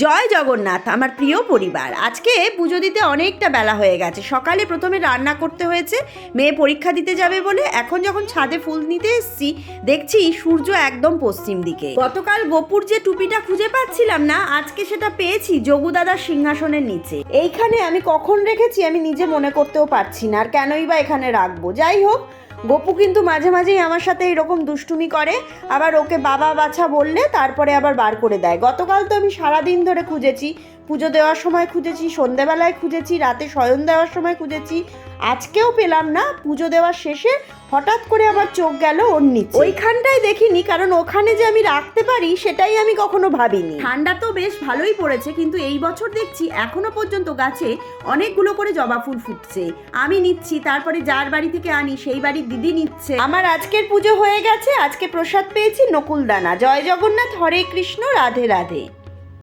জয় জগন্নাথ আমার প্রিয় পরিবার। আজকে পুজো দিতে অনেকটা বেলা হয়ে গেছে। সকালে প্রথমে রান্না করতে হয়েছে, মেয়ে পরীক্ষা দিতে যাবে বলে। এখন যখন ছাদে ফুল নিতে এসেছি, দেখছি সূর্য একদম পশ্চিম দিকে। গতকাল গোপুর যে টুপিটা খুঁজে পাচ্ছিলাম না, আজকে সেটা পেয়েছি যোগু দাদার সিংহাসনের নিচে। এইখানে আমি কখন রেখেছি আমি নিজে মনে করতেও পারছি না, আর কেনই বা এখানে রাখবো। যাই হোক, গপু কিন্তু মাঝে মাঝেই আমার সাথে এরকম দুষ্টুমি করে, আবার ওকে বাবা বাছা বললে তারপরে আবার বার করে দেয়। গতকাল তো আমি সারাদিন ধরে খুঁজেছি, পুজো দেওয়ার সময় খুঁজেছি, সন্ধেবেলায় খুঁজেছি, রাতে শয়ন দেওয়ার সময় খুঁজেছি, আজকেও পেলাম না। পুজো দেওয়ার শেষে হঠাৎ করে আমার চোখ গেল ওর নিচে। ওইখানটায় দেখিনি, কারণ ওখানে যে আমি রাখতে পারি সেটাই আমি কখনো ভাবিনি। ঠান্ডা তো বেশ ভালোই পড়েছে, কিন্তু এই বছর দেখছি এখনো পর্যন্ত গাছে অনেকগুলো করে জবা ফুল ফুটছে। আমি নিচ্ছি, তারপরে যার বাড়ি থেকে আনি সেই বাড়ির দিদি নিচ্ছে। আমার আজকের পুজো হয়ে গেছে। আজকে প্রসাদ পেয়েছি নকুলদানা। জয় জগন্নাথ, হরে কৃষ্ণ, রাধে রাধে।